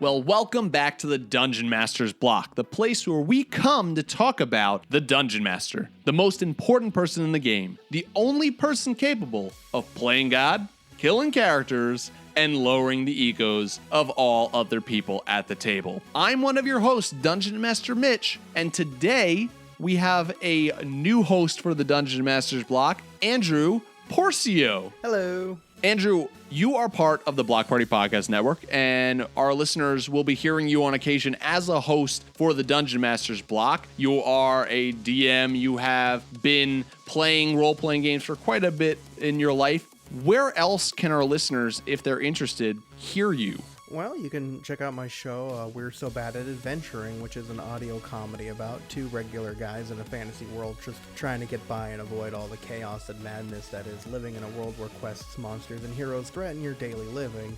Well, welcome back to the Dungeon Master's Block, the place where we come to talk about the Dungeon Master, the most important person in the game, the only person capable of playing God, killing characters, and lowering the egos of all other people at the table. I'm one of your hosts, Dungeon Master Mitch, and today we have a new host for the Dungeon Master's Block, Andrew Porcio. Hello. Andrew, you are part of the Block Party Podcast Network, and our listeners will be hearing you on occasion as a host for the Dungeon Master's Block. You are a DM. You have been playing role-playing games for quite a bit in your life. Where else can our listeners, if they're interested, hear you? Well, you can check out my show, We're So Bad at Adventuring, which is an audio comedy about two regular guys in a fantasy world just trying to get by and avoid all the chaos and madness that is living in a world where quests, monsters, and heroes threaten your daily living.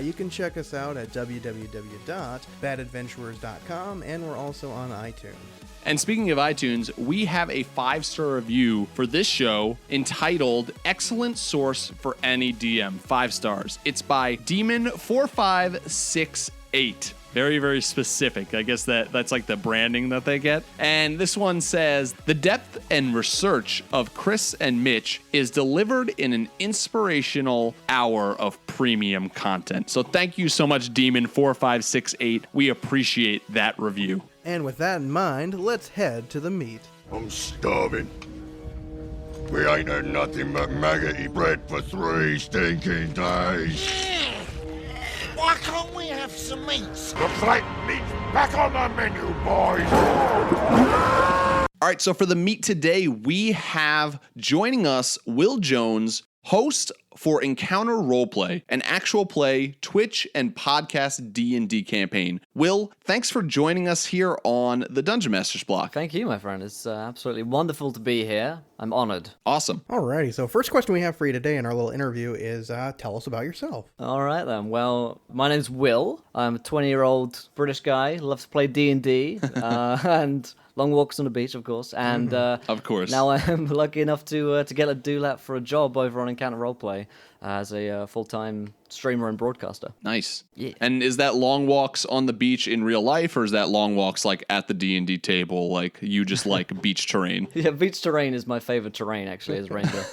You can check us out at www.badadventurers.com, and we're also on iTunes. And speaking of iTunes, we have a 5-star review for this show entitled Excellent Source for Any DM. 5 stars. It's by Demon4568. Very, very specific. I guess that's like the branding that they get. And this one says, the depth and research of Chris and Mitch is delivered in an inspirational hour of premium content. So thank you so much, Demon4568. We appreciate that review. And with that in mind, let's head to the meat. I'm starving. We ain't had nothing but maggoty bread for 3 stinking days. Why can't we have some meat? The flat meat's back on the menu, boys. All right, so for the meat today, we have joining us Will Jones, host for Encounter Roleplay, an actual play, Twitch, and podcast D&D campaign. Will, thanks for joining us here on the Dungeon Master's Block. Thank you, my friend. It's absolutely wonderful to be here. I'm honored. Awesome. Alrighty, so first question we have for you today in our little interview is, tell us about yourself. All right, then. Well, my name's Will. I'm a 20-year-old British guy, loves to play D&D, and long walks on the beach, of course. And of course. Now I'm lucky enough to get a dewlap for a job over on Encounter Roleplay as a full-time streamer and broadcaster. Nice. Yeah. And is that long walks on the beach in real life, or is that long walks like at the D&D table, like you just like beach terrain? Yeah, beach terrain is my favorite terrain, actually, as a ranger.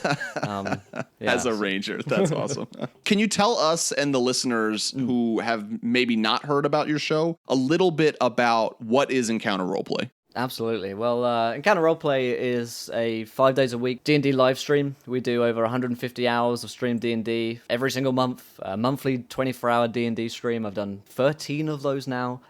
As a ranger, that's awesome. Can you tell us and the listeners who have maybe not heard about your show a little bit about what is Encounter Roleplay? Absolutely. Well, Encounter Roleplay is a 5 days a week D&D live stream. We do over 150 hours of stream D&D every single month, a monthly 24-hour D&D stream. I've done 13 of those now.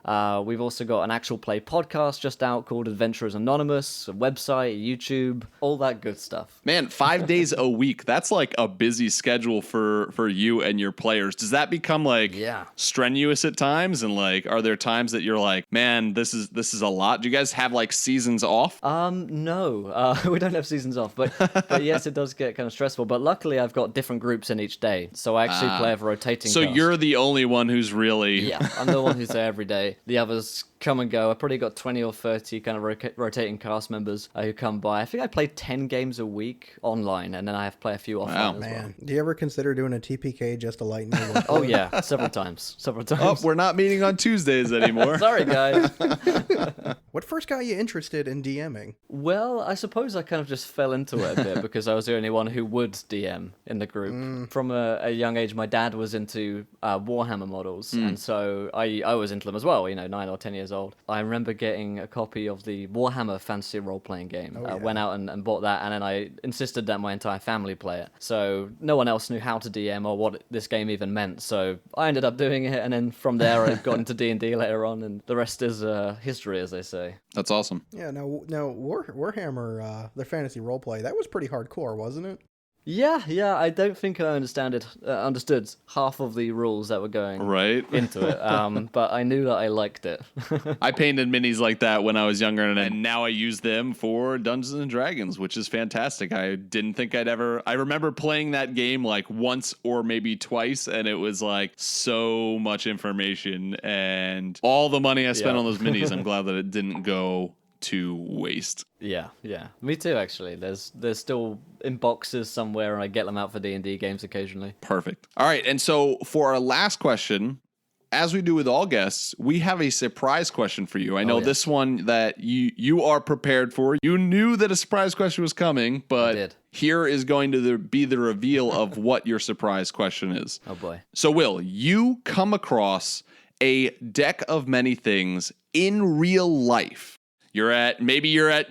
We've also got an actual play podcast just out called Adventurers Anonymous, a website, YouTube, all that good stuff. Man, 5 days a week. That's like a busy schedule for you and your players. Does that become like strenuous at times? And like, are there times that you're like, man, this is a lot? Do you guys have like seasons off? No, we don't have seasons off, but yes, it does get kind of stressful. But luckily, I've got different groups in each day, so I actually play a rotating. So cast. you're the only one who's really I'm the one who's there every day. The others come and go. I've probably got 20 or 30 kind of rotating cast members who come by. I think I play 10 games a week online, and then I have to play a few offline as well. Do you ever consider doing a TPK just to lighten your load? Oh yeah, several times. Oh, we're not meeting on Tuesdays anymore. Sorry, guys. What first got you interested in DMing? Well, I suppose I kind of just fell into it a bit because I was the only one who would DM in the group. From a young age, my dad was into Warhammer models, and so I was into them as well, 9 or 10 years old. I remember getting a copy of the Warhammer fantasy role-playing game. I went out and bought that, and then I insisted that my entire family play it. So no one else knew how to DM or what this game even meant, so I ended up doing it, and then from there I got into D&D later on, and the rest is history, as they say. That's awesome. Yeah, now Warhammer, their fantasy roleplay, that was pretty hardcore, wasn't it? Yeah, I don't think I understood half of the rules that were going into it, but I knew that I liked it. I painted minis like that when I was younger, and now I use them for Dungeons and Dragons, which is fantastic. I didn't think I remember playing that game like once or maybe twice, and it was like so much information, and all the money I spent on those minis, I'm glad that it didn't go to waste. Yeah, me too. Actually, there's still in boxes somewhere, and I get them out for D&D games occasionally. Perfect. All right, and so for our last question, as we do with all guests, we have a surprise question for you. I know this one that you are prepared for. You knew that a surprise question was coming, but here is going to be the reveal of what your surprise question is. Oh, boy. So, Will, you come across a deck of many things in real life. You're at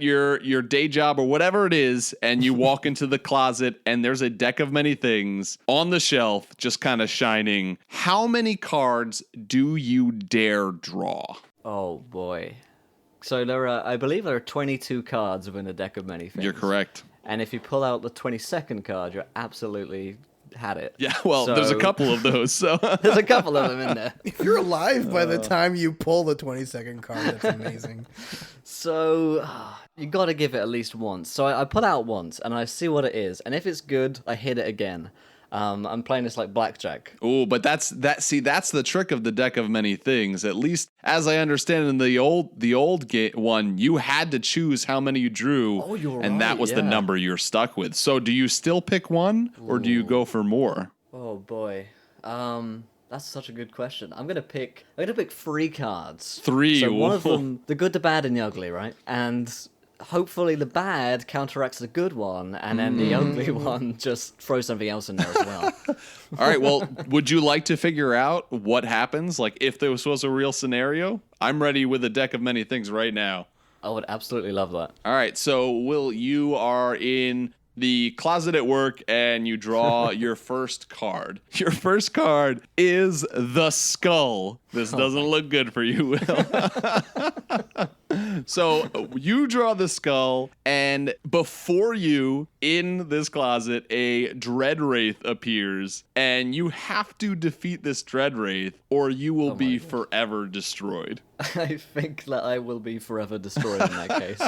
your day job or whatever it is, and you walk into the closet and there's a deck of many things on the shelf just kind of shining. How many cards do you dare draw? Oh boy. So I believe there are 22 cards within a deck of many things. You're correct. And if you pull out the 22nd card, you're absolutely had it. Yeah, well, there's a couple of those. So there's a couple of them in there. If you're alive by the time you pull the 22nd card, that's amazing. So you got to give it at least once. So I put out once and I see what it is, and if it's good, I hit it again. I'm playing this like blackjack. Oh, but that's the trick of the deck of many things. At least as I understand in the old one, you had to choose how many you drew, and that was the number you're stuck with. So do you still pick one, or do you go for more? Oh boy, that's such a good question. I'm gonna pick 3 cards. 3. So one of them, the good, the bad, and the ugly, right? And hopefully the bad counteracts the good one, and then the ugly one just throws something else in there as well. All right, well, would you like to figure out what happens? Like, if this was a real scenario? I'm ready with a deck of many things right now. I would absolutely love that. All right, so, Will, you are in the closet at work, and you draw your first card. Your first card is the skull. This doesn't look good for you, Will. So you draw the skull, and before you, in this closet, a dread wraith appears, and you have to defeat this dread wraith, or you will be forever destroyed. I think that I will be forever destroyed in that case.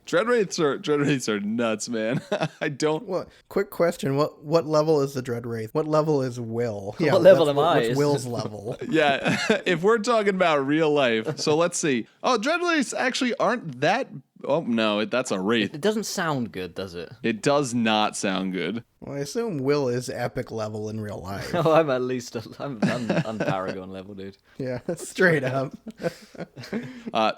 Dread wraiths are nuts, man. I don't. Well, quick question: what level is the Dread Wraith? What level is Will? Yeah, what level am I? What's Will's level? Yeah, if we're talking about real life, so let's see. Oh, dread wraiths actually aren't that. Oh no, that's a wraith. It doesn't sound good, does it? It does not sound good. Well, I assume Will is epic level in real life. Oh, I'm at least I'm Paragon level, dude. Yeah, straight up.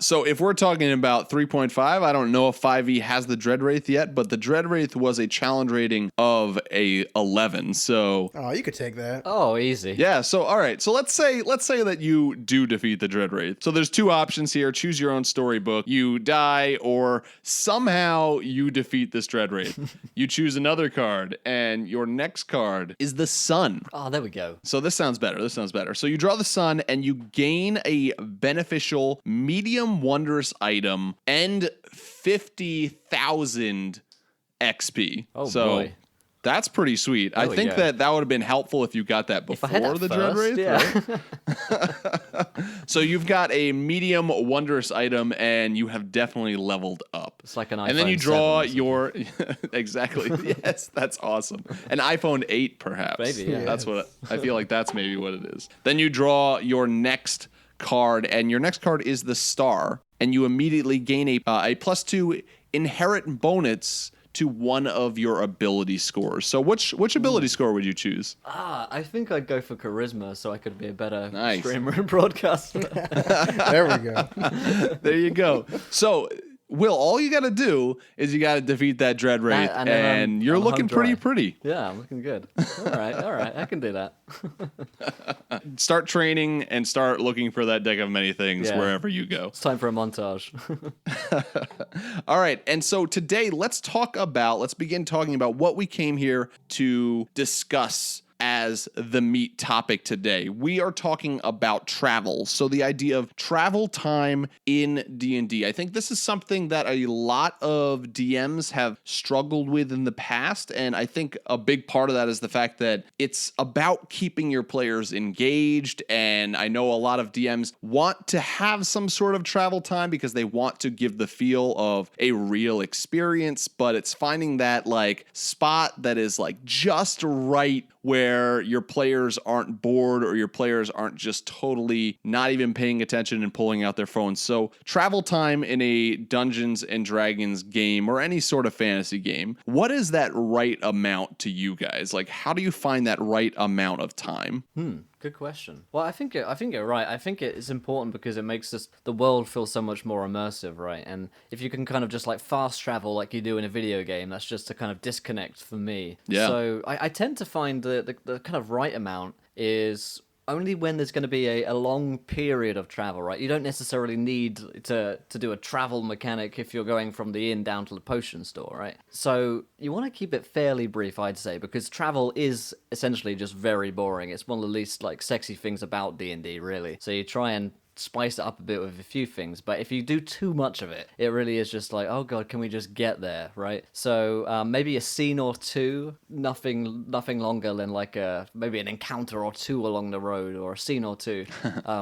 So if we're talking about 3.5, I don't know if 5e has the Dread Wraith yet, but the Dread Wraith was a challenge rating of a 11. So you could take that. Oh, easy. Yeah. So all right. So let's say that you do defeat the Dread Wraith. So there's 2 options here. Choose your own storybook. You die, or somehow you defeat this Dread Wraith. You choose another card, and your next card is the Sun. Oh, there we go. So this sounds better. So you draw the Sun, and you gain a beneficial medium wondrous item and 50,000 XP. Oh, so boy. That's pretty sweet. I think that would have been helpful if you got that before the Dread Wraith. Yeah. Right? So you've got a medium wondrous item, and you have definitely leveled up. It's like an iPhone. And then you draw 7 your exactly. Yes, that's awesome. An iPhone 8, perhaps. Maybe. Yeah. That's what I feel like. That's maybe what it is. Then you draw your next card, and your next card is the Star, and you immediately gain a +2 inherent bonus to one of your ability scores. So which ability score would you choose? I think I'd go for charisma, so I could be a better Nice. streamer and broadcaster. There we go. There you go. So, Will, all you got to do is you got to defeat that Dread Wraith, and you're looking pretty. Yeah, I'm looking good. All right, I can do that. Start training and start looking for that deck of many things wherever you go. It's time for a montage. All right, and so today let's begin talking about what we came here to discuss as the meat topic today. We are talking about travel. So the idea of travel time in D&D. I think this is something that a lot of DMs have struggled with in the past, and I think a big part of that is the fact that it's about keeping your players engaged, and I know a lot of DMs want to have some sort of travel time because they want to give the feel of a real experience, but it's finding that like spot that is like just right where your players aren't bored or your players aren't just totally not even paying attention and pulling out their phones. So travel time in a Dungeons and Dragons game or any sort of fantasy game, what is that right amount to you guys? Like, how do you find that right amount of time? Good question. Well, I think you're right. I think it's important because it makes the world feel so much more immersive, right? And if you can kind of just like fast travel like you do in a video game, that's just a kind of disconnect for me. Yeah. So I tend to find the kind of right amount is only when there's going to be a long period of travel, right? You don't necessarily need to do a travel mechanic if you're going from the inn down to the potion store, right? So you want to keep it fairly brief, I'd say, because travel is essentially just very boring. It's one of the least like sexy things about D&D, really. So you try and spice it up a bit with a few things, but if you do too much of it, it really is just like, oh god, can we just get there, right? So maybe a scene or two, nothing longer than like maybe an encounter or two along the road, or a scene or two,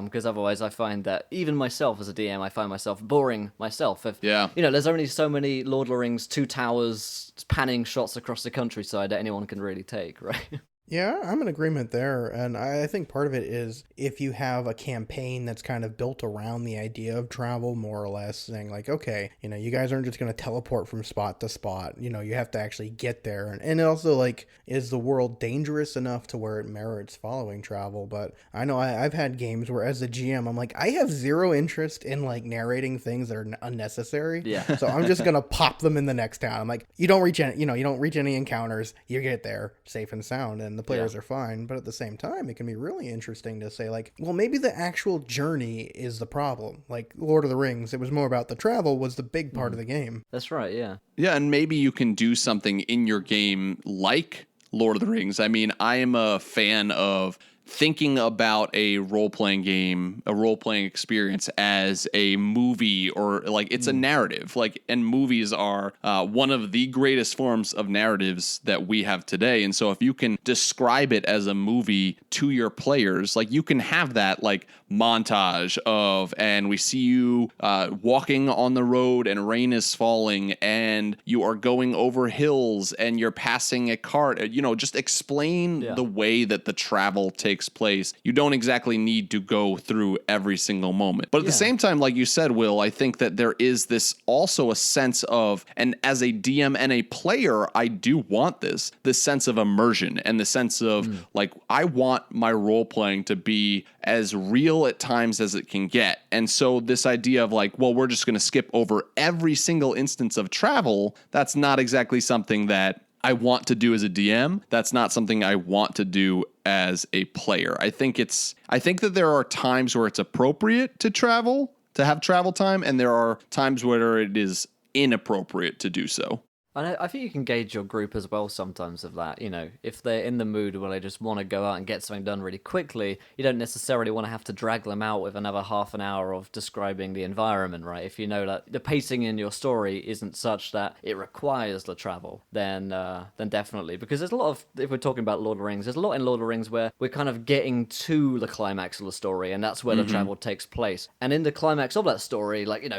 because otherwise I find that even myself as a DM, I find myself boring myself. There's only so many Lord of the Rings 2 towers panning shots across the countryside that anyone can really take, right? Yeah, I'm in agreement there. And I think part of it is if you have a campaign that's kind of built around the idea of travel, more or less, saying like, okay, you guys aren't just going to teleport from spot to spot. You have to actually get there. And also, like, is the world dangerous enough to where it merits following travel? But I know I've had games where as a GM, I'm like, I have zero interest in like narrating things that are unnecessary. Yeah. So I'm just going to pop them in the next town. I'm like, you don't reach any encounters. You get there safe and sound. And the players are fine, but at the same time, it can be really interesting to say like, well, maybe the actual journey is the problem. Like Lord of the Rings, it was more about the travel was the big part of the game. That's right, yeah. Yeah, and maybe you can do something in your game like Lord of the Rings. I mean, I am a fan of thinking about a role-playing game, a role-playing experience as a movie, or like it's a narrative. Like, and movies are one of the greatest forms of narratives that we have today. And so if you can describe it as a movie to your players, like you can have that like montage of, and we see you walking on the road and rain is falling and you are going over hills and you're passing a cart, just explain the way that the travel takes place. You don't exactly need to go through every single moment. But at the same time, like you said, Will, I think that there is this also a sense of, and as a DM and a player, I do want this sense of immersion and the sense of like, I want my role playing to be as real at times as it can get. And so this idea of like, well, we're just going to skip over every single instance of travel, that's not exactly something that I want to do as a DM. That's not something I want to do as a player. I think that there are times where it's appropriate to travel, to have travel time, and there are times where it is inappropriate to do so. And I think you can gauge your group as well sometimes of that. If they're in the mood where they just want to go out and get something done really quickly, you don't necessarily want to have to drag them out with another half an hour of describing the environment, right? If you know that the pacing in your story isn't such that it requires the travel, then definitely. Because there's a lot of, if we're talking about Lord of the Rings, there's a lot in Lord of the Rings where we're kind of getting to the climax of the story, and that's where the travel takes place. And in the climax of that story, like,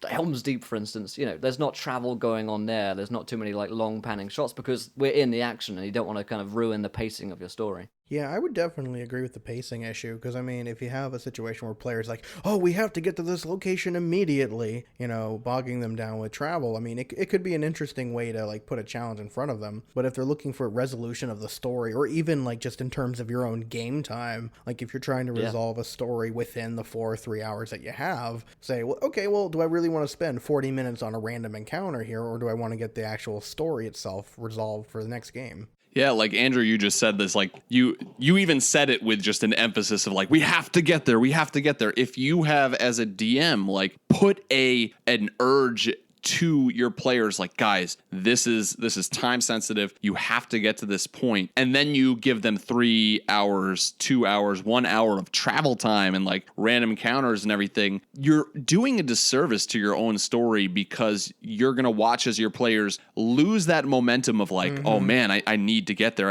Helm's Deep, for instance, there's not travel going on there. There's not too many like long panning shots because we're in the action and you don't want to kind of ruin the pacing of your story. Yeah, I would definitely agree with the pacing issue because, I mean, if you have a situation where players like, oh, we have to get to this location immediately, bogging them down with travel, I mean, it could be an interesting way to, like, put a challenge in front of them. But if they're looking for resolution of the story, or even, like, just in terms of your own game time, like, if you're trying to resolve a story within the 4 or 3 hours that you have, say, well, okay, well, do I really want to spend 40 minutes on a random encounter here, or do I want to get the actual story itself resolved for the next game? Yeah, like Andrew, you just said this, like you even said it with just an emphasis of like, we have to get there. If you have as a DM, like put an urge to your players, like, guys, this is time sensitive. You have to get to this point. And then you give them 3 hours, 2 hours, 1 hour of travel time and like random encounters and everything. You're doing a disservice to your own story because you're going to watch as your players lose that momentum of like, oh man, I need to get there.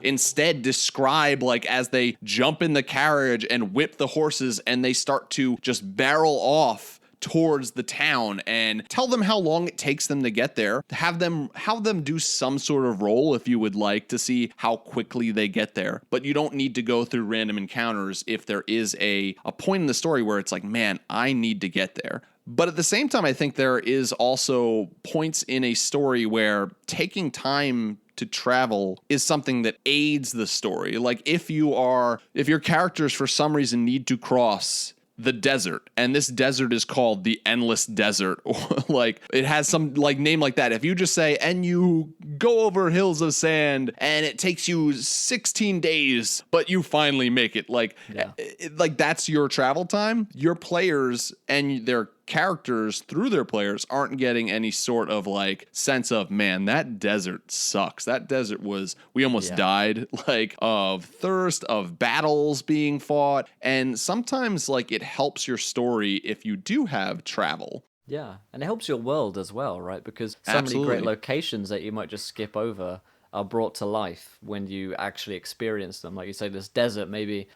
Instead, describe like as they jump in the carriage and whip the horses and they start to just barrel off towards the town, and tell them how long it takes them to get there. Have them do some sort of roll if you would like to see how quickly they get there. But you don't need to go through random encounters if there is a point in the story where it's like, man, I need to get there. But at the same time, I think there is also points in a story where taking time to travel is something that aids the story. Like if your characters for some reason need to cross the desert, and this desert is called the Endless Desert, or like it has some like name like that. If you just say, and you go over hills of sand and it takes you 16 days, but you finally make it, like that's your travel time. Your players and their characters through their players aren't getting any sort of like sense of, man, that desert sucks. That desert we almost died, like of thirst, of battles being fought. And sometimes like it helps your story if you do have travel. Yeah, and it helps your world as well, right? Because so many great locations that you might just skip over are brought to life when you actually experience them. Like you say, this desert maybe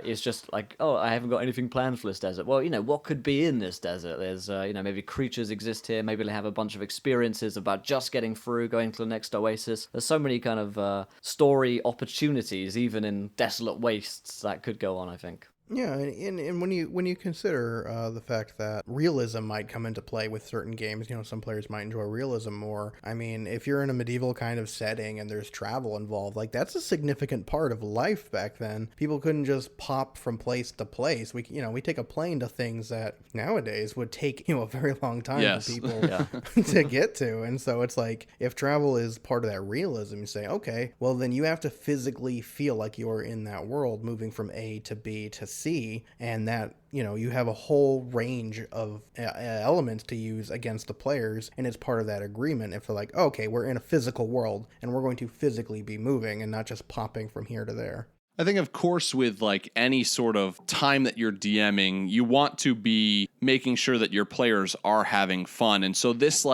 is just like, oh, I haven't got anything planned for this desert. Well, what could be in this desert? There's, maybe creatures exist here. Maybe they have a bunch of experiences about just getting through, going to the next oasis. There's so many kind of story opportunities, even in desolate wastes, that could go on, I think. Yeah, and when you consider the fact that realism might come into play with certain games, some players might enjoy realism more. I mean, if you're in a medieval kind of setting and there's travel involved, like that's a significant part of life back then. People couldn't just pop from place to place. We take a plane to things that nowadays would take a very long time for people to get to. And so it's like if travel is part of that realism, you say, okay, well then you have to physically feel like you're in that world, moving from A to B to C, and that you have a whole range of elements to use against the players, and it's part of that agreement. If they're like, okay, we're in a physical world and we're going to physically be moving and not just popping from here to there. I think, of course, with like any sort of time that you're DMing, you want to be making sure that your players are having fun. And so this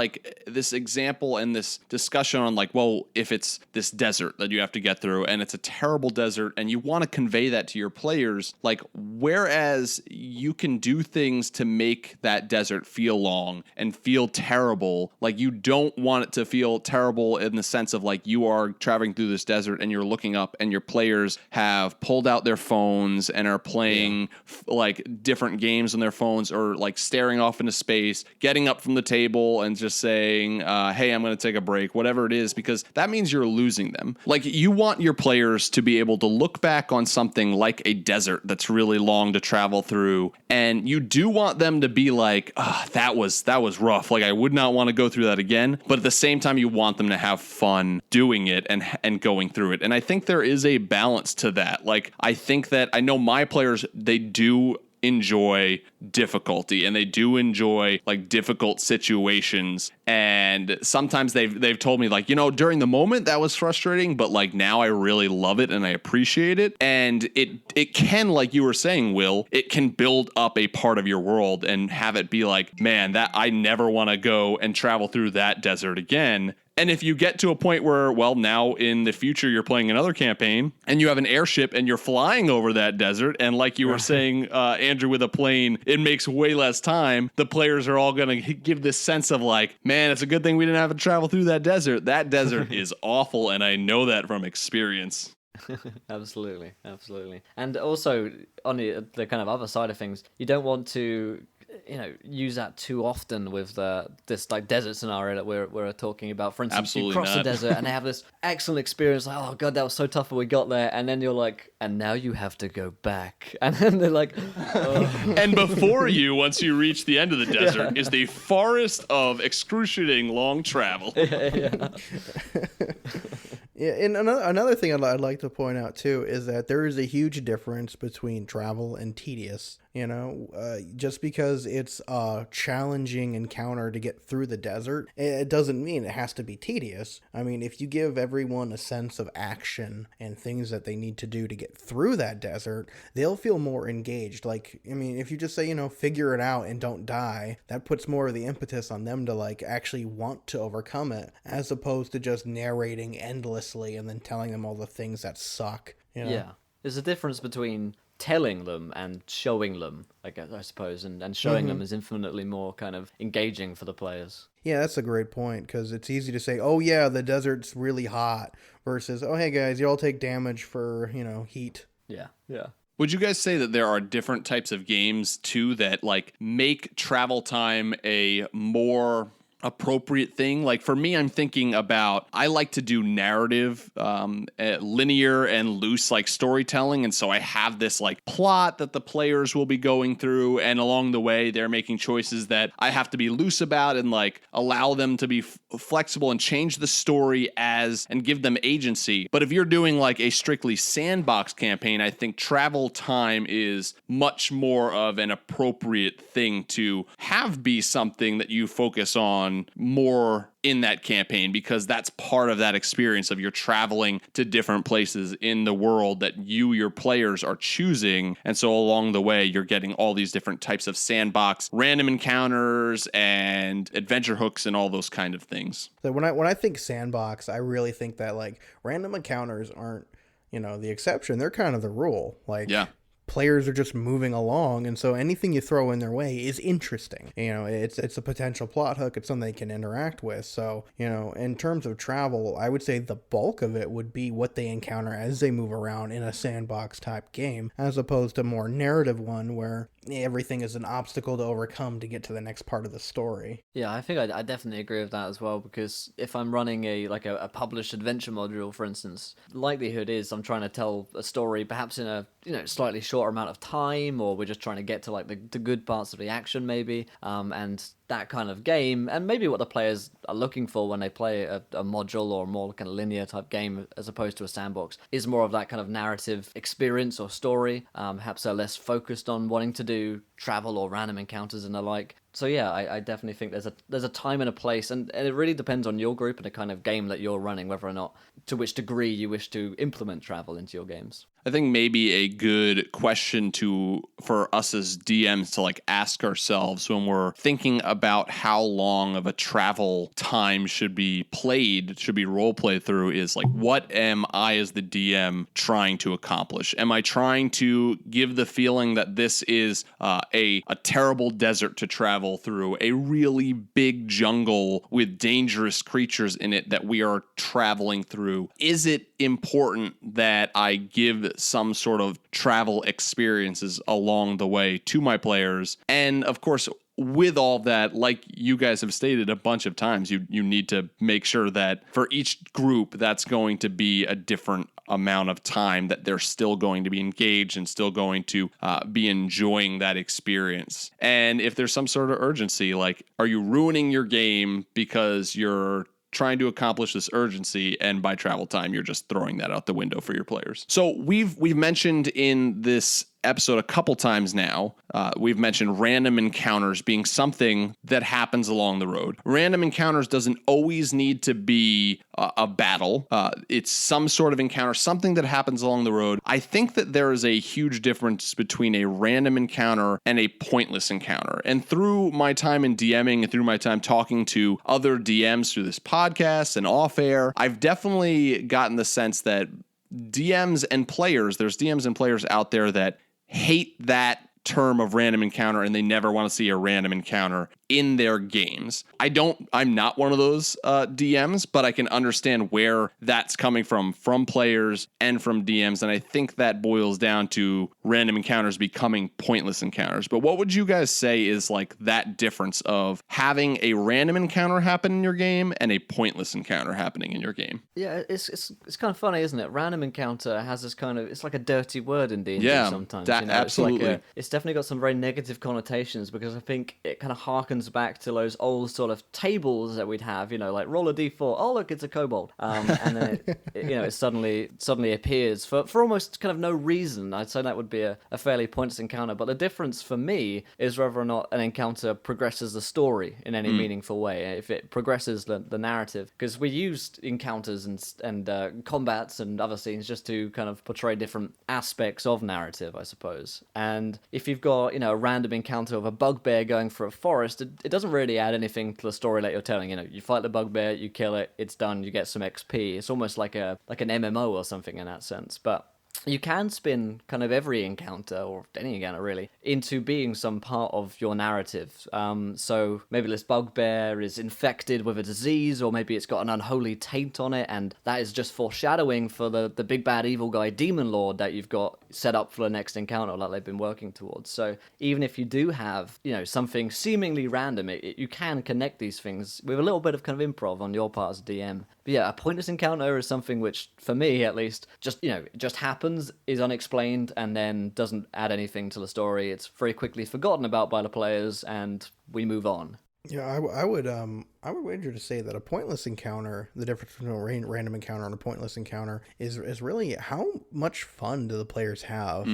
example and this discussion on like, well, if it's this desert that you have to get through and it's a terrible desert and you want to convey that to your players, like, whereas you can do things to make that desert feel long and feel terrible, like you don't want it to feel terrible in the sense of like you are traveling through this desert and you're looking up and your players have pulled out their phones and are playing like different games on their phones, or like staring off into space, getting up from the table and just saying, hey, I'm going to take a break, whatever it is, because that means you're losing them. Like you want your players to be able to look back on something like a desert that's really long to travel through, and you do want them to be like, that was rough. Like I would not want to go through that again. But at the same time, you want them to have fun doing it and going through it. And I think there is a balance to that. Like, I think that I know my players, they do enjoy difficulty and they do enjoy like difficult situations, and sometimes they've told me like, during the moment that was frustrating, but like now I really love it and I appreciate it. And it can, like you were saying, Will, it can build up a part of your world and have it be like, man, that I never want to go and travel through that desert again. And if you get to a point where, well, now in the future you're playing another campaign and you have an airship and you're flying over that desert, and like you were saying, Andrew, with a plane, it makes way less time, the players are all going to give this sense of like, man, it's a good thing we didn't have to travel through that desert. That desert is awful, and I know that from experience. Absolutely. And also, on the kind of other side of things, you don't want to use that too often with this like desert scenario that we're talking about. For instance, Absolutely you cross not. the desert and they have this excellent experience, like, oh god, that was so tough when we got there, and then you're like, and now you have to go back, and then they're like, oh. And before you, once you reach the end of the desert, is the forest of excruciating long travel. Yeah, and another thing I'd like to point out too is that there is a huge difference between travel and tedious. Just because it's a challenging encounter to get through the desert, it doesn't mean it has to be tedious. I mean, if you give everyone a sense of action and things that they need to do to get through that desert, they'll feel more engaged. Like, I mean, if you just say, figure it out and don't die, that puts more of the impetus on them to like actually want to overcome it, as opposed to just narrating endlessly and then telling them all the things that suck. Yeah, there's a difference between telling them and showing them, I suppose, and showing them is infinitely more kind of engaging for the players. Yeah, that's a great point, because it's easy to say, oh yeah, the desert's really hot, versus, oh hey guys, you all take damage for, heat. Yeah. Would you guys say that there are different types of games too that like make travel time a more appropriate thing? Like for me, I'm thinking about, I like to do narrative, linear and loose like storytelling. And so I have this like plot that the players will be going through. And along the way, they're making choices that I have to be loose about and like allow them to be flexible and change the story and give them agency. But if you're doing like a strictly sandbox campaign, I think travel time is much more of an appropriate thing to have be something that you focus on more in that campaign, because that's part of that experience of you're traveling to different places in the world that your players are choosing. And so along the way, you're getting all these different types of sandbox, random encounters and adventure hooks and all those kind of things. So when I think sandbox, I really think that like random encounters aren't, the exception. They're kind of the rule. Like, yeah. Players are just moving along, and so anything you throw in their way is interesting. It's a potential plot hook. It's something they can interact with. So, in terms of travel, I would say the bulk of it would be what they encounter as they move around in a sandbox type game, as opposed to more narrative one where everything is an obstacle to overcome to get to the next part of the story. Yeah, I think I definitely agree with that as well, because if I'm running a published adventure module, for instance, likelihood is I'm trying to tell a story perhaps in a slightly shorter amount of time, or we're just trying to get to like the good parts of the action maybe, and that kind of game, and maybe what the players are looking for when they play a module or more kind of linear type game as opposed to a sandbox is more of that kind of narrative experience or story. Perhaps they're less focused on wanting to do travel or random encounters and the like. So yeah, I definitely think there's a time and a place, and it really depends on your group and the kind of game that you're running, whether or not to which degree you wish to implement travel into your games. I think maybe a good question for us as DMs to like ask ourselves when we're thinking about how long of a travel time should be role played through is like, what am I as the DM trying to accomplish? Am I trying to give the feeling that this is a terrible desert to travel through, a really big jungle with dangerous creatures in it that we are traveling through? Is it important that I give some sort of travel experiences along the way to my players? And of course, with all that, like you guys have stated a bunch of times, you need to make sure that for each group, that's going to be a different amount of time that they're still going to be engaged and still going to be enjoying that experience. And if there's some sort of urgency, like, are you ruining your game because you're trying to accomplish this urgency, and by travel time, you're just throwing that out the window for your players? So we've mentioned in this episode a couple times now, we've mentioned random encounters being something that happens along the road. Random encounters doesn't always need to be a battle. It's some sort of encounter, something that happens along the road. I think that there is a huge difference between a random encounter and a pointless encounter. And through my time in DMing and through my time talking to other DMs through this podcast and off air, I've definitely gotten the sense that there's DMs and players out there that hate that term of random encounter, and they never want to see a random encounter in their games. I'm not one of those DMs, but I can understand where that's coming from players and from DMs. And I think that boils down to random encounters becoming pointless encounters. But what would you guys say is like that difference of having a random encounter happen in your game and a pointless encounter happening in your game? Yeah, it's kind of funny, isn't it? Random encounter has this kind of, it's like a dirty word in D&D sometimes. Absolutely. It's definitely got some very negative connotations, because I think it kind of harkens back to those old sort of tables that we'd have, like roll a d4, oh look, it's a kobold, and then it suddenly appears for almost kind of no reason. I'd say that would be a fairly pointless encounter. But the difference for me is whether or not an encounter progresses the story in any meaningful way, if it progresses the narrative, because we used encounters and combats and other scenes just to kind of portray different aspects of narrative, I suppose. And if you've got a random encounter of a bugbear going for a forest, it doesn't really add anything to the story that you're telling. You fight the bugbear, you kill it, it's done, you get some XP. It's almost like an MMO or something in that sense. But you can spin kind of every encounter, or any encounter really, into being some part of your narrative. So maybe this bugbear is infected with a disease, or maybe it's got an unholy taint on it, and that is just foreshadowing for the big bad evil guy demon lord that you've got set up for the next encounter that they've been working towards. So even if you do have, something seemingly random, you can connect these things with a little bit of kind of improv on your part as DM. But yeah, a pointless encounter is something which, for me at least, just happens, is unexplained, and then doesn't add anything to the story. It's very quickly forgotten about by the players, and we move on. Yeah, I would wager to say that a pointless encounter, the difference between a random encounter and a pointless encounter is really how much fun do the players have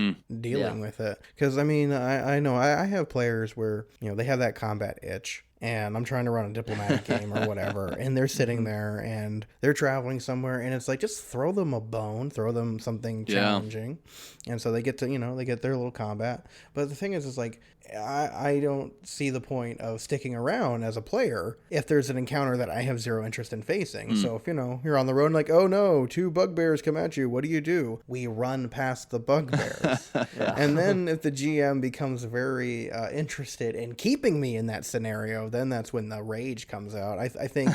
dealing with it. Because, I mean, I know I have players where, they have that combat itch, and I'm trying to run a diplomatic game or whatever, and they're sitting there and they're traveling somewhere, and it's like, just throw them a bone, throw them something challenging. And so they get to, they get their little combat. But the thing is like, I don't see the point of sticking around as a player if there's an encounter that I have zero interest in facing. So if, you're on the road and like, oh no, 2 bugbears come at you, what do? We run past the bugbears. And then if the GM becomes very interested in keeping me in that scenario, then that's when the rage comes out. I think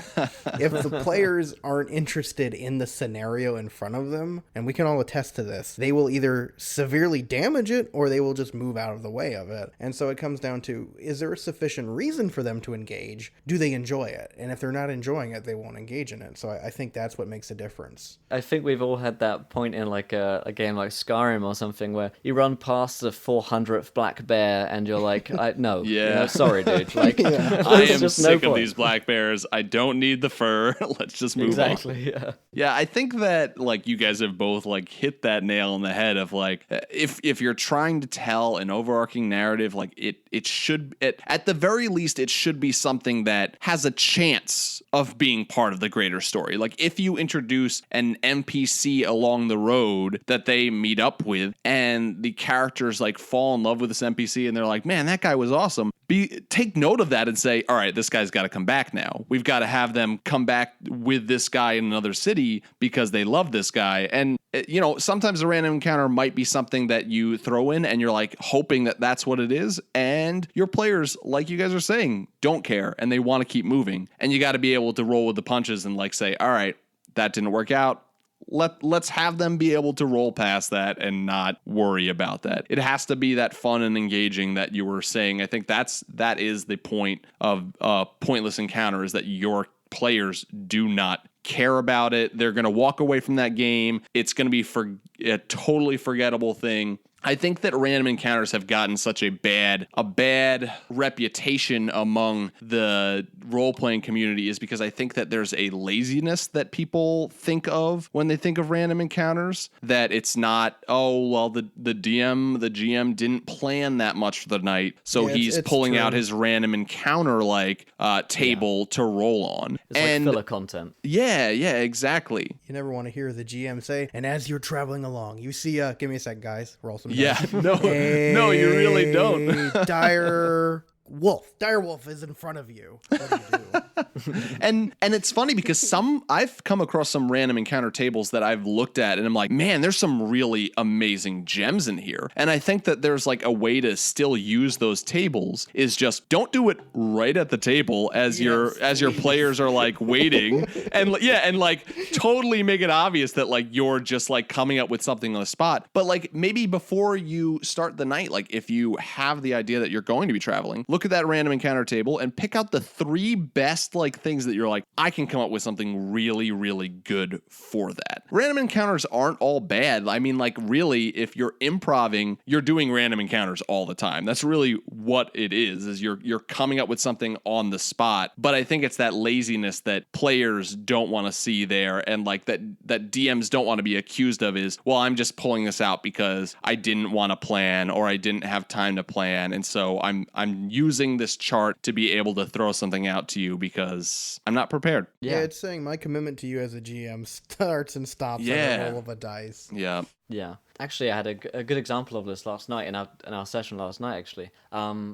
if the players aren't interested in the scenario in front of them, and we can all attest to this, they will either severely damage it or they will just move out of the way of it. And so it comes down to, is there a sufficient reason for them to engage? Do they enjoy it? And if they're not enjoying it, they won't engage in it. So I think that's what makes a difference. I think we've all had that point in like a game like Skyrim or something where you run past the 400th black bear and you're like, sorry, dude. Like, I am sick of these black bears. I don't need the fur. Let's just move on. Exactly, yeah. Yeah, I think that like you guys have both like hit that nail on the head of like, if you're trying to tell an overarching narrative, like it should, at the very least, it should be something that has a chance of being part of the greater story. Like if you introduce an NPC along the road that they meet up with and the characters like fall in love with this NPC and they're like, man, that guy was awesome. Take note of that and say, all right, this guy's got to come back now. We've got to have them come back with this guy in another city because they love this guy. And, sometimes a random encounter might be something that you throw in and you're like hoping that that's what it is. And your players, like you guys are saying, don't care and they want to keep moving. And you got to be able to roll with the punches and like say, all right, that didn't work out. Let's have them be able to roll past that and not worry about that. It has to be that fun and engaging that you were saying. I think that is the point of pointless encounter, is that your players do not care about it. They're going to walk away from that game. It's going to be a totally forgettable thing. I think that random encounters have gotten such a bad reputation among the role-playing community is because I think that there's a laziness that people think of when they think of random encounters, that it's not, the GM didn't plan that much for the night, so he's pulling out his random encounter table to roll on. It's like filler content. Yeah, exactly. You never want to hear the GM say, and as you're traveling along, you see, give me a sec, guys, roll some. Yeah, no, you really don't. Dire wolf is in front of you. What do you do? And it's funny because I've come across some random encounter tables that I've looked at and I'm like, man, there's some really amazing gems in here. And I think that there's like a way to still use those tables is just don't do it right at the table as your players are like waiting and like totally make it obvious that like you're just like coming up with something on the spot. But like maybe before you start the night, like if you have the idea that you're going to be traveling, look at that random encounter table and pick out the 3 best like things that you're like, I can come up with something really, really good for that. Random encounters aren't all bad. I mean, like really, if you're improving, you're doing random encounters all the time. That's really what it is you're coming up with something on the spot. But I think it's that laziness that players don't want to see there, and like that DMs don't want to be accused of is, well, I'm just pulling this out because I didn't want to plan or I didn't have time to plan, and so I'm using using this chart to be able to throw something out to you because I'm not prepared. Yeah, it's saying my commitment to you as a GM starts and stops at a roll of a dice. Yeah. Yeah, actually, I had a good example of this last night in our session last night. Actually,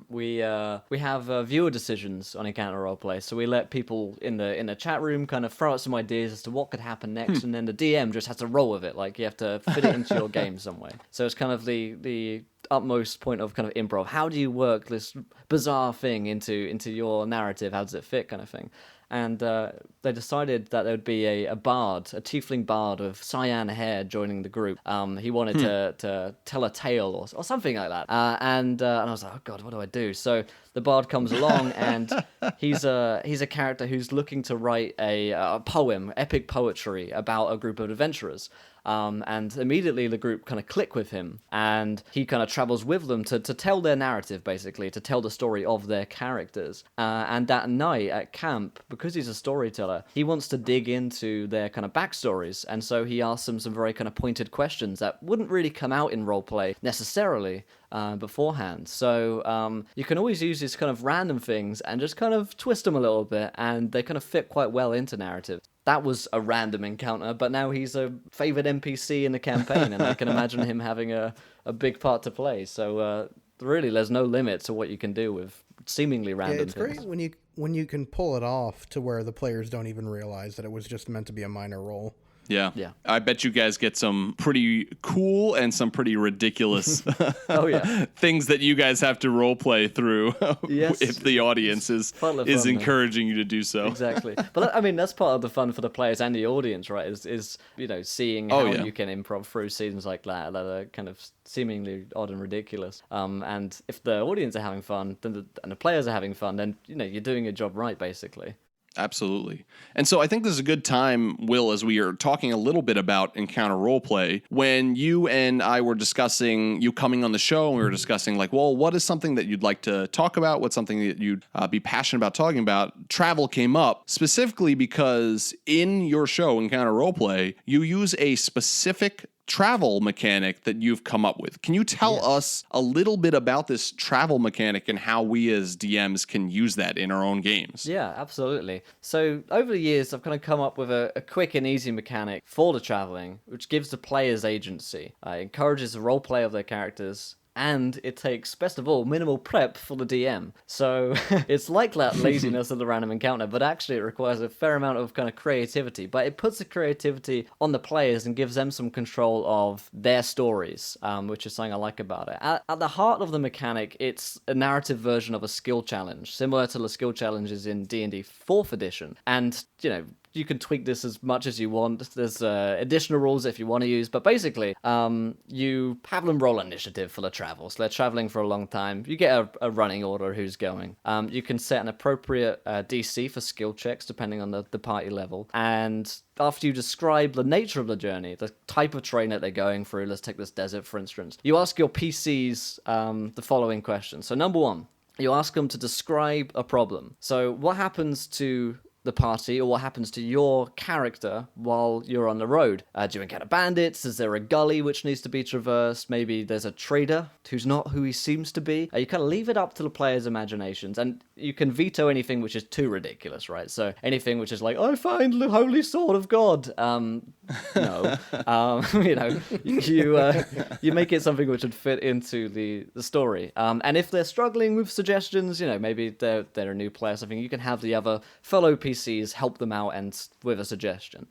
we have viewer decisions on Encounter Roleplay, so we let people in the chat room kind of throw out some ideas as to what could happen next, and then the DM just has to roll with it. Like you have to fit it into your game some way. So it's kind of the utmost point of kind of improv. How do you work this bizarre thing into your narrative? How does it fit, kind of thing? And they decided that there would be a bard, a tiefling bard of cyan hair joining the group. He wanted to tell a tale or something like that. And I was like, oh God, what do I do? So the bard comes along, and he's a character who's looking to write a poem, epic poetry about a group of adventurers. And immediately the group kind of click with him, and he kind of travels with them to tell their narrative, basically, to tell the story of their characters. And that night at camp, because he's a storyteller, he wants to dig into their kind of backstories, and so he asks them some very kind of pointed questions that wouldn't really come out in roleplay necessarily beforehand. So you can always use these kind of random things and just kind of twist them a little bit, and they kind of fit quite well into narrative. That was a random encounter, but now he's a favored NPC in the campaign, and I can imagine him having a big part to play. So really, there's no limit to what you can do with seemingly random Yeah, it's things. great when you can pull it off to where the players don't even realize that it was just meant to be a minor role. Yeah. Yeah. I bet you guys get some pretty cool and some pretty ridiculous things that you guys have to role play through Yes. if the audience is fun, encouraging you to do so. Exactly. But I mean, that's part of the fun for the players and the audience, right? Is seeing how you can improv through scenes like that are kind of seemingly odd and ridiculous. And if the audience are having fun, then and the players are having fun, then you're doing your job right, basically. Absolutely. And so I think this is a good time, Will, as we are talking a little bit about Encounter Roleplay, when you and I were discussing you coming on the show, and we were discussing like, well, what is something that you'd like to talk about? What's something that you'd be passionate about talking about? Travel came up specifically because in your show, Encounter Roleplay, you use a specific travel mechanic that you've come up with. Can you tell us a little bit about this travel mechanic and how we as DMs can use that in our own games? Yeah, absolutely. So over the years, I've kind of come up with a quick and easy mechanic for the traveling, which gives the players agency. It encourages the role play of their characters, and it takes, best of all, minimal prep for the DM. So it's like that laziness of the random encounter, but actually it requires a fair amount of kind of creativity. But it puts the creativity on the players and gives them some control of their stories, which is something I like about it. At the heart of the mechanic, it's a narrative version of a skill challenge, similar to the skill challenges in D&D 4th edition. And, you can tweak this as much as you want. There's additional rules if you want to use, but basically, you have them roll initiative for the travel. So they're traveling for a long time. You get a running order who's going. You can set an appropriate DC for skill checks depending on the party level. And after you describe the nature of the journey, the type of terrain that they're going through, let's take this desert for instance, you ask your PCs the following questions. So number one, you ask them to describe a problem. So what happens to the party, or what happens to your character while you're on the road? Do you encounter bandits? Is there a gully which needs to be traversed? Maybe there's a trader who's not who he seems to be. You kind of leave it up to the players' imaginations, and you can veto anything which is too ridiculous, right? So anything which is like, I find the holy sword of God. No. You make it something which would fit into the story. And if they're struggling with suggestions, maybe they're a new player or something, you can have the other fellow PCs help them out and with a suggestion.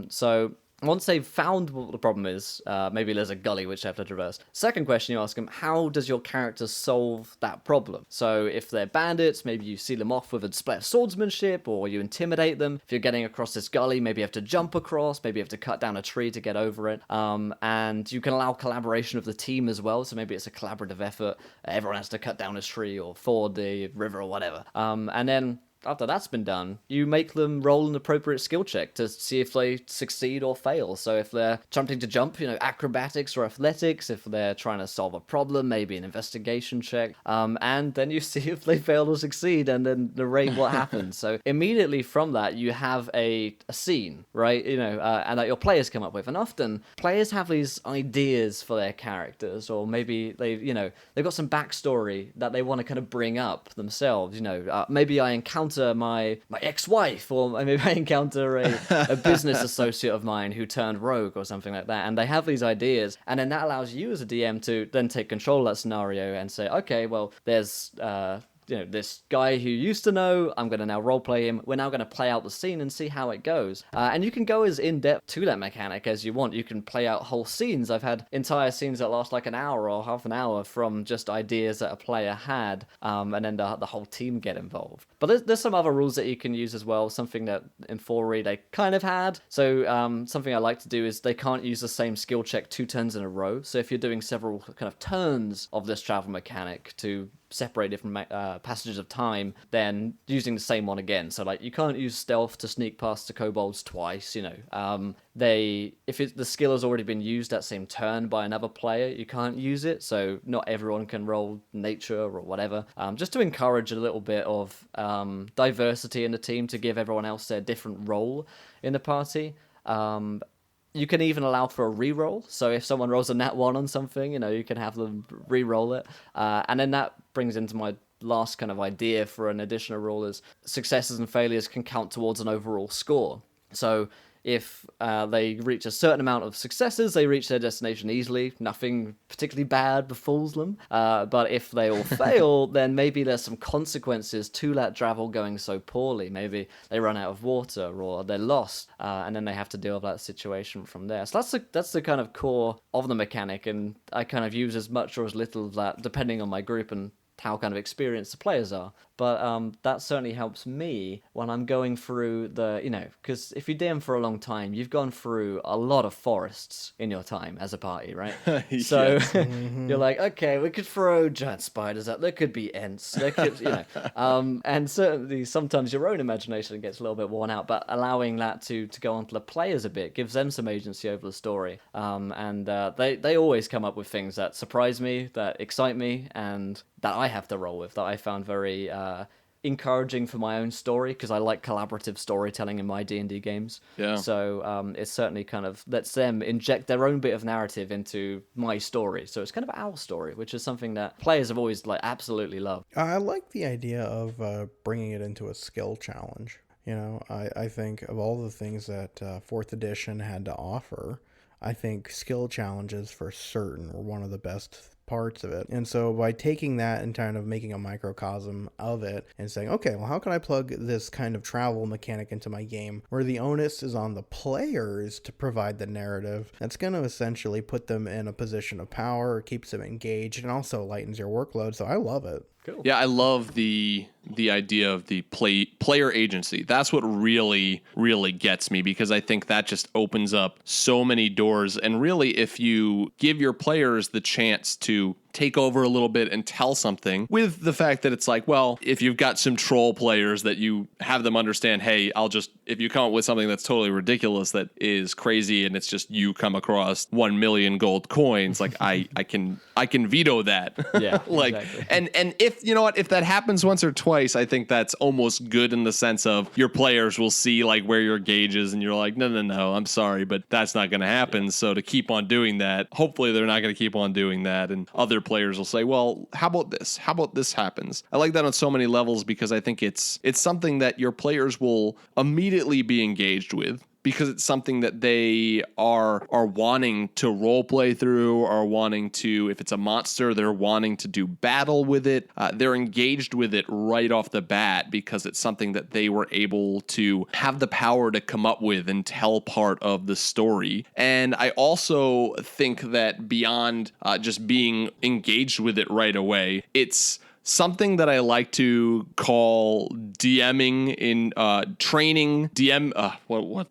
So once they've found what the problem is, maybe there's a gully which they have to traverse. Second question, you ask them, how does your character solve that problem? So if they're bandits, maybe you seal them off with a display of swordsmanship, or you intimidate them. If you're getting across this gully, maybe you have to jump across, maybe you have to cut down a tree to get over it. And you can allow collaboration of the team as well, so maybe it's a collaborative effort. Everyone has to cut down a tree or ford the river or whatever. And then after that's been done, you make them roll an appropriate skill check to see if they succeed or fail. So if they're attempting to jump, acrobatics or athletics, if they're trying to solve a problem, maybe an investigation check, and then you see if they fail or succeed, and then narrate what happens. So immediately from that, you have a scene, right? And that your players come up with. And often players have these ideas for their characters, or maybe they've got some backstory that they want to kind of bring up themselves. Maybe I encounter my ex-wife, or maybe I encounter a business associate of mine who turned rogue or something like that, and they have these ideas, and then that allows you as a DM to then take control of that scenario and say, okay, well, there's this guy who used to know, I'm going to now roleplay him. We're now going to play out the scene and see how it goes. And you can go as in-depth to that mechanic as you want. You can play out whole scenes. I've had entire scenes that last like an hour or half an hour from just ideas that a player had, and then the whole team get involved. But there's some other rules that you can use as well, something that in 4E they kind of had. So something I like to do is they can't use the same skill check 2 turns in a row. So if you're doing several kind of turns of this travel mechanic to separate different passages of time, then using the same one again. So like you can't use stealth to sneak past the kobolds twice. If the skill has already been used that same turn by another player, you can't use it. So not everyone can roll nature or whatever. Just to encourage a little bit of diversity in the team, to give everyone else their different role in the party. You can even allow for a re-roll. So if someone rolls a nat 1 on something, you can have them re-roll it. And then that brings into my last kind of idea for an additional rule is successes and failures can count towards an overall score. So if they reach a certain amount of successes, they reach their destination easily. Nothing particularly bad befalls them. But if they all fail, then maybe there's some consequences to that travel going so poorly. Maybe they run out of water, or they're lost, and then they have to deal with that situation from there. So that's the kind of core of the mechanic, and I kind of use as much or as little of that depending on my group and how kind of experienced the players are. But that certainly helps me when I'm going through because if you DM for a long time, you've gone through a lot of forests in your time as a party, right? So you're like, okay, we could throw giant spiders up, there could be ents, there could, and certainly sometimes your own imagination gets a little bit worn out, but allowing that to go onto the players a bit gives them some agency over the story. And they always come up with things that surprise me, that excite me, and that I have to roll with, that I found very encouraging for my own story, because I like collaborative storytelling in my D&D games. Yeah. So it certainly kind of lets them inject their own bit of narrative into my story. So it's kind of our story, which is something that players have always absolutely loved. I like the idea of bringing it into a skill challenge. I think of all the things that 4th edition had to offer, I think skill challenges for certain were one of the best parts of it. And so by taking that and kind of making a microcosm of it and saying, okay, well, how can I plug this kind of travel mechanic into my game where the onus is on the players to provide the narrative? That's going to essentially put them in a position of power, keeps them engaged, and also lightens your workload. So I love it. Cool. Yeah, I love the idea of the player agency. That's what really, really gets me, because I think that just opens up so many doors. And really, if you give your players the chance to take over a little bit and tell something, with the fact that it's like, well, if you've got some troll players, that you have them understand, hey, if you come up with something that's totally ridiculous, that is crazy, and it's just you come across 1 million gold coins, like I can veto that. Yeah. Exactly. and if that happens once or twice, I think that's almost good, in the sense of your players will see where your gauge is, and you're like, no, I'm sorry, but that's not going to happen. Yeah. So to keep on doing that, hopefully they're not going to keep on doing that, and other players will say, well, how about this? How about this happens? I like that on so many levels, because I think it's something that your players will immediately be engaged with, because it's something that they are wanting to role play through, or wanting to, if it's a monster, they're wanting to do battle with it. They're engaged with it right off the bat, because it's something that they were able to have the power to come up with and tell part of the story. And I also think that beyond just being engaged with it right away, it's something that I like to call DMing in training. What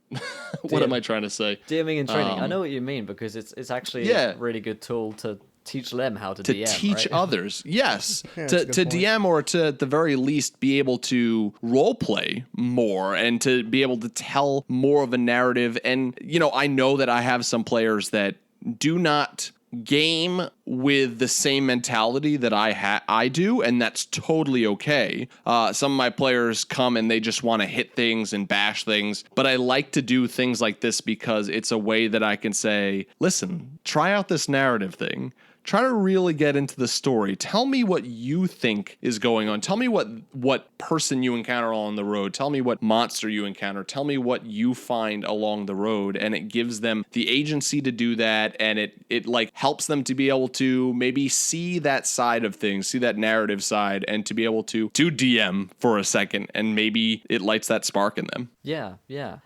am I trying to say? DMing and training. I know what you mean, because it's actually a really good tool to teach them how to to DM, teach right? others. Yes. Yeah, to that's a good point. DM, or to at the very least be able to role play more and to be able to tell more of a narrative. And, I know that I have some players that do not game with the same mentality that I do, and that's totally okay. Some of my players come and they just want to hit things and bash things, but I like to do things like this because it's a way that I can say, listen, try out this narrative thing. Try to really get into the story. Tell me what you think is going on. Tell me what person you encounter along the road. Tell me what monster you encounter. Tell me what you find along the road. And it gives them the agency to do that. And it like helps them to be able to maybe see that side of things, see that narrative side, and to be able to DM for a second. And maybe it lights that spark in them. Yeah.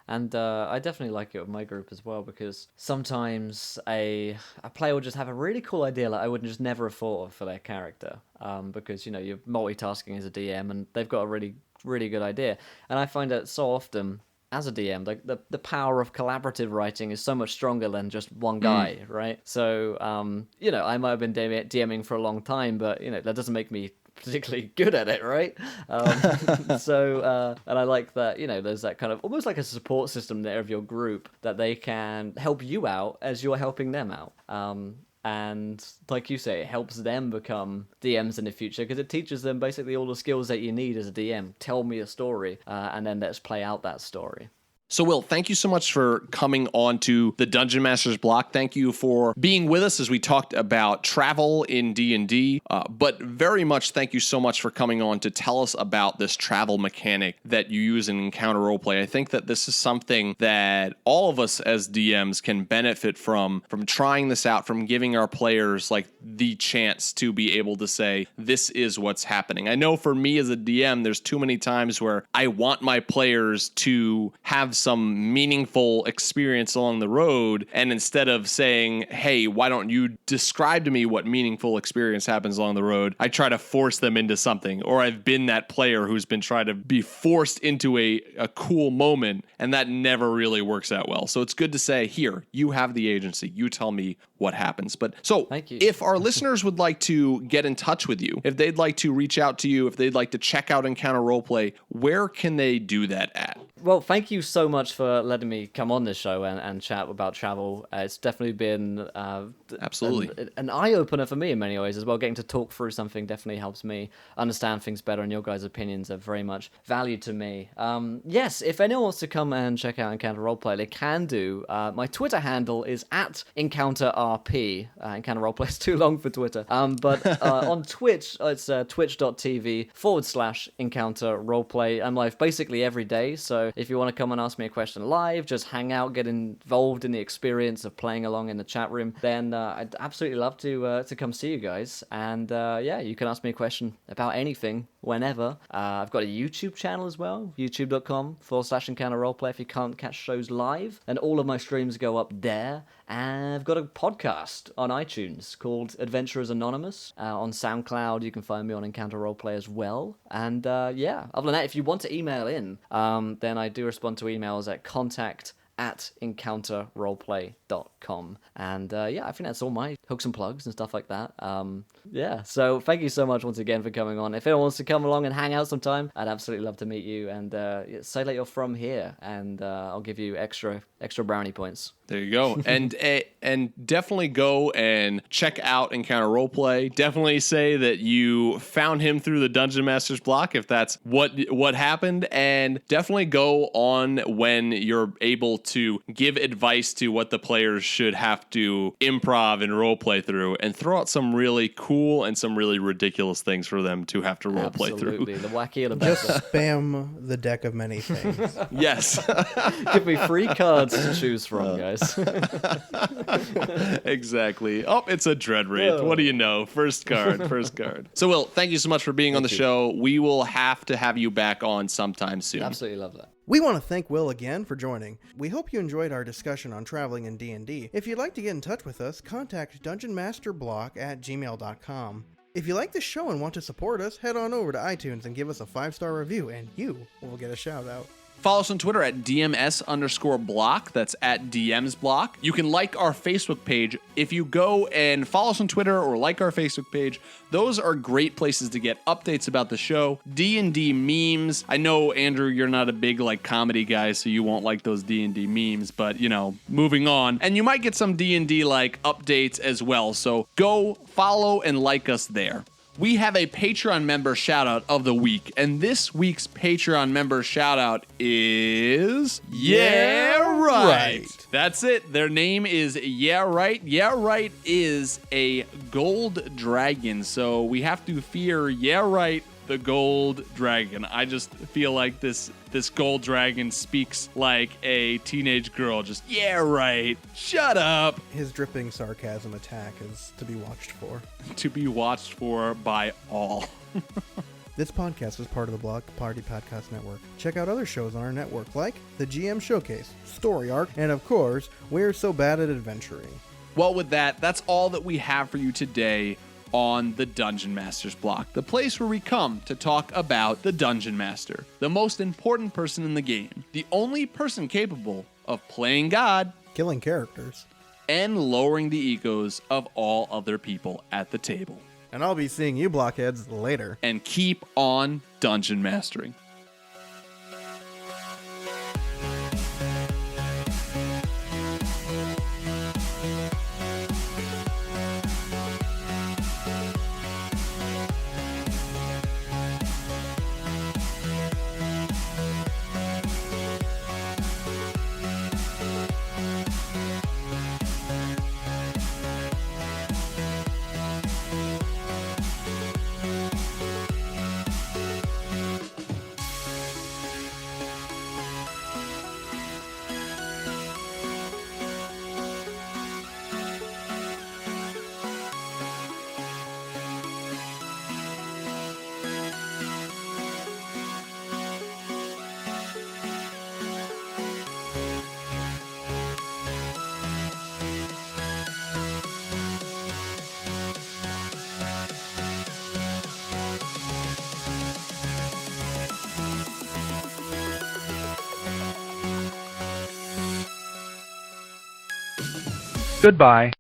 And I definitely like it with my group as well, because sometimes a player will just have a really cool idea like I would just never have thought of for their character, because you're multitasking as a DM and they've got a really, really good idea. And I find that so often as a DM, like the power of collaborative writing is so much stronger than just one guy, right? So, I might have been DMing for a long time, but, that doesn't make me particularly good at it, right? And I like that, there's that kind of almost like a support system there of your group that they can help you out as you're helping them out. And like you say, it helps them become DMs in the future because it teaches them basically all the skills that you need as a DM. Tell me a story, and then let's play out that story. So, Will, thank you so much for coming on to the Dungeon Master's Block. Thank you for being with us as we talked about travel in D&D, but very much thank you so much for coming on to tell us about this travel mechanic that you use in Encounter Roleplay. I think that this is something that all of us as DMs can benefit from trying this out, from giving our players like the chance to be able to say, this is what's happening. I know for me as a DM, there's too many times where I want my players to have some meaningful experience along the road, and instead of saying, hey, why don't you describe to me what meaningful experience happens along the road, I try to force them into something. Or I've been that player who's been trying to be forced into a cool moment, and that never really works out well. So it's good to say, here, you have the agency, you tell me what happens. But so Thank you. If our listeners would like to get in touch with you, if they'd like to reach out to you, if they'd like to check out Encounter Roleplay, where can they do that at? Well, thank you so much for letting me come on this show and chat about travel. It's definitely been Absolutely an eye-opener for me in many ways as well. Getting to talk through something definitely helps me understand things better, and your guys' opinions are very much valued to me. Yes, if anyone wants to come and check out Encounter Roleplay, they can do. My Twitter handle is @EncounterRP. Encounter Roleplay is too long for Twitter. But on Twitch, it's twitch.tv/Encounter Roleplay. I'm live basically every day, so if you want to come and ask me a question live, just hang out, get involved in the experience of playing along in the chat room, then I'd absolutely love to come see you guys. And you can ask me a question about anything, whenever. I've got a YouTube channel as well, youtube.com/Encounter Roleplay if you can't catch shows live, and all of my streams go up there. And I've got a podcast on iTunes called Adventurers Anonymous. On SoundCloud, you can find me on Encounter Roleplay as well. And other than that, if you want to email in, then I do respond to emails at contact@encounterroleplay.com. And I think that's all my hooks and plugs and stuff like that. So thank you so much once again for coming on. If anyone wants to come along and hang out sometime, I'd absolutely love to meet you. And say that you're from here, and I'll give you extra brownie points. There you go. And definitely go and check out Encounter Roleplay. Definitely say that you found him through the Dungeon Master's Block, if that's what happened. And definitely go on when you're able to give advice to what the players should have to improv and roleplay through, and throw out some really cool and some really ridiculous things for them to have to roleplay through. Absolutely. The wackier the better. Just spam the deck of many things. Yes. Give me 3 cards to choose from, guys. Exactly. Oh, it's a Dread Wraith. What do you know? First card. So, Will, thank you so much for being on the show. We will have to have you back on sometime soon. Absolutely love that. We want to thank Will again for joining. We hope you enjoyed our discussion on traveling in D&D. If you'd like to get in touch with us, contact dungeonmasterblock@gmail.com. If you like this show and want to support us, head on over to iTunes and give us a 5-star review, and you will get a shout out. Follow us on Twitter at DMS_block. That's at DMs block. You can like our Facebook page. If you go and follow us on Twitter or like our Facebook page, those are great places to get updates about the show. D&D memes. I know, Andrew, you're not a big comedy guy, so you won't like those D&D memes, but moving on. And you might get some D&D updates as well. So go follow and like us there. We have a Patreon member shout out of the week, and this week's Patreon member shout out is Yeah Right. That's it. Their name is Yeah Right. Yeah Right is a gold dragon, so we have to fear Yeah Right, the gold dragon. I just feel like this gold dragon speaks like a teenage girl. Just, yeah, right. Shut up. His dripping sarcasm attack is to be watched for. To be watched for by all. This podcast is part of the Block Party Podcast Network. Check out other shows on our network like The GM Showcase, Story Arc, and of course, We're So Bad at Adventuring. Well, with that, that's all that we have for you today on the Dungeon Master's Block, the place where we come to talk about the Dungeon Master, the most important person in the game, the only person capable of playing God, Killing characters, and lowering the egos of all other people at the table. And I'll be seeing you blockheads later. And keep on dungeon mastering. Goodbye.